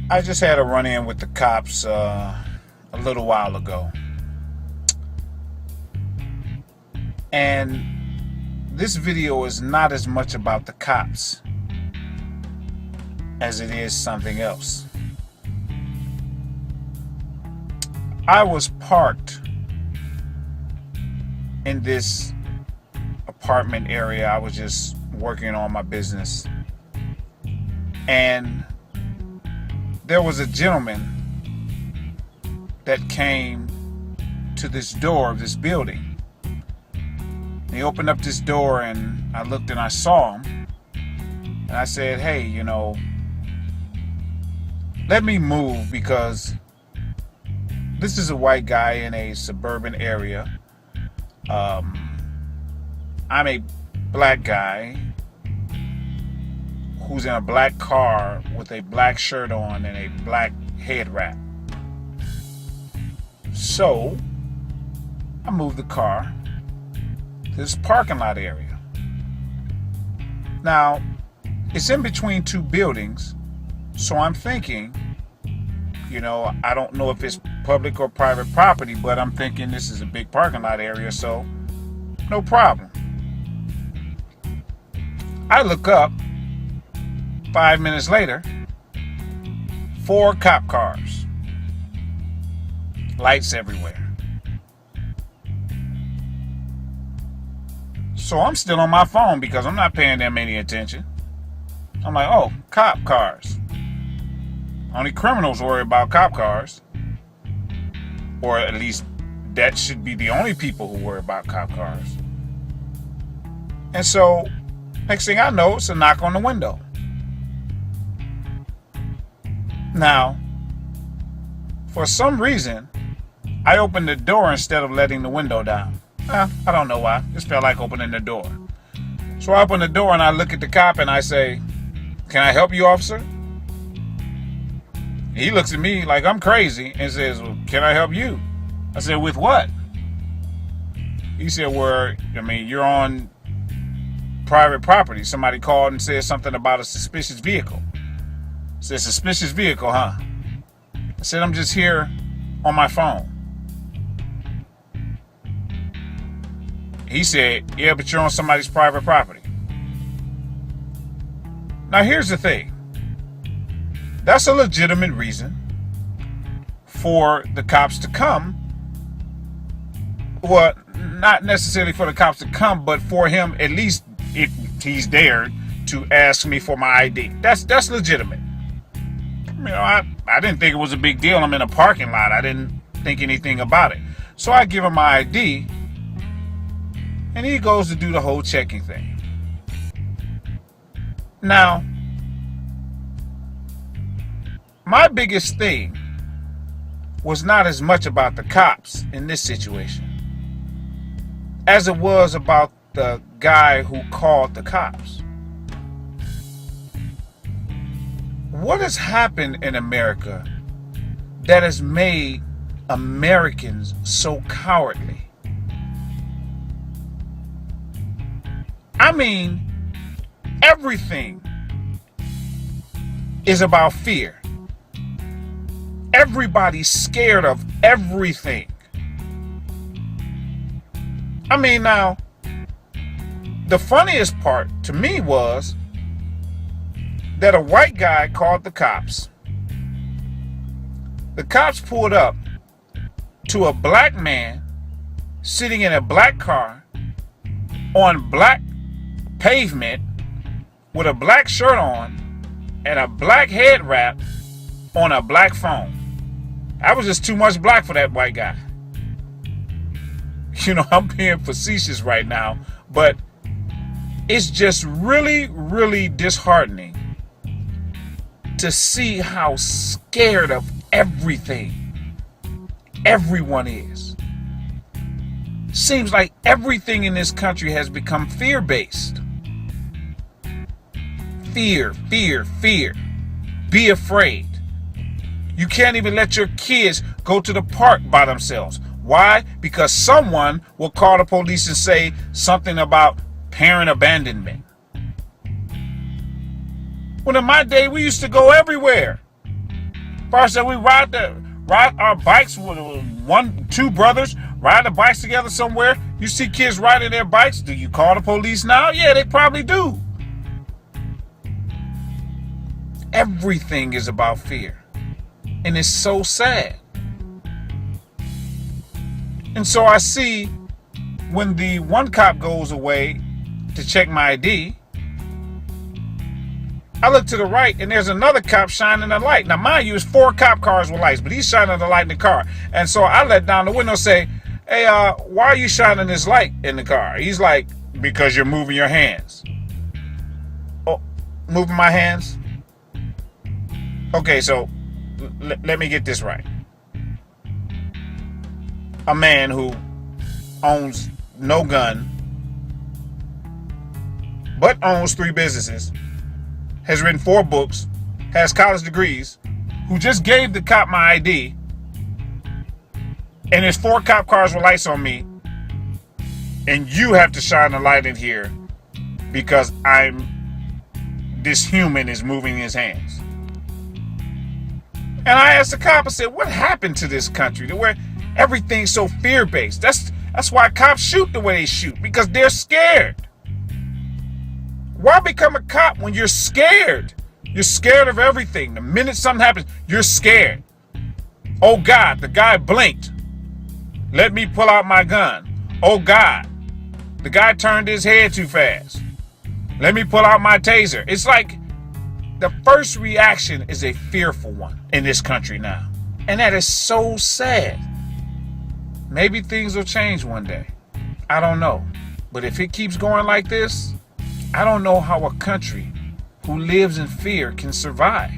I just had a run-in with the cops a little while ago. And this video is not as much about the cops as it is something else. I was parked in this apartment area. I was just working on my business. And there was a gentleman that came to this door of this building. He opened up this door and I looked and I saw him. And I said, hey, let me move because this is a white guy in a suburban area. I'm a black guy who's in a black car with a black shirt on and a black head wrap. So I moved the car to this parking lot area. Now, it's in between two buildings, so I'm thinking, I don't know if it's public or private property, but I'm thinking this is a big parking lot area, so no problem. I look up 5 minutes later, 4 cop cars, lights everywhere. So I'm still on my phone because I'm not paying them any attention. I'm like, oh, cop cars. Only criminals worry about cop cars. Or at least that should be the only people who worry about cop cars. And so, next thing I know, it's a knock on the window. Now, for some reason, I opened the door instead of letting the window down. I don't know why. Just felt like opening the door. So I open the door and I look at the cop and I say, can I help you, officer? He looks at me like I'm crazy and says, well, can I help you? I said, with what? He said, you're on private property. Somebody called and said something about a suspicious vehicle. I said, suspicious vehicle, huh? I said, I'm just here on my phone. He said, yeah, but you're on somebody's private property. Now, here's the thing. That's a legitimate reason for the cops to come. Well, not necessarily for the cops to come, but for him, at least if he's there, to ask me for my ID. That's legitimate. I didn't think it was a big deal. I'm in a parking lot. I didn't think anything about it. So I give him my ID, and he goes to do the whole checking thing. Now, my biggest thing was not as much about the cops in this situation as it was about the guy who called the cops. What has happened in America that has made Americans so cowardly? I mean, everything is about fear. Everybody's scared of everything. I mean, now, the funniest part to me was that a white guy called the cops. The cops pulled up to a black man sitting in a black car on black pavement with a black shirt on and a black head wrap on a black phone. That was just too much black for that white guy. I'm being facetious right now, but it's just really, really disheartening to see how scared of everything everyone is. Seems like everything in this country has become fear-based. Fear, fear, fear. Be afraid. You can't even let your kids go to the park by themselves. Why? Because someone will call the police and say something about parent abandonment. When in my day, we used to go everywhere. Bro said we ride our bikes with two brothers, ride the bikes together somewhere. You see kids riding their bikes. Do you call the police now? Yeah, they probably do. Everything is about fear. And it's so sad. And so I see when the one cop goes away to check my ID, I look to the right and there's another cop shining a light. Now, mind you, it's 4 cop cars with lights, but he's shining the light in the car. And so I let down the window and say, hey, why are you shining this light in the car? He's like, because you're moving your hands. Oh, moving my hands? Okay, so let me get this right. A man who owns no gun, but owns 3 businesses, has written 4 books, has college degrees, who just gave the cop my ID, and there's 4 cop cars with lights on me, and you have to shine a light in here because this human is moving his hands. And I asked the cop, I said, what happened to this country where everything's so fear-based? That's why cops shoot the way they shoot, because they're scared. Why become a cop when you're scared? You're scared of everything. The minute something happens, you're scared. Oh God, the guy blinked. Let me pull out my gun. Oh God, the guy turned his head too fast. Let me pull out my taser. It's like the first reaction is a fearful one in this country now. And that is so sad. Maybe things will change one day. I don't know. But if it keeps going like this, I don't know how a country who lives in fear can survive.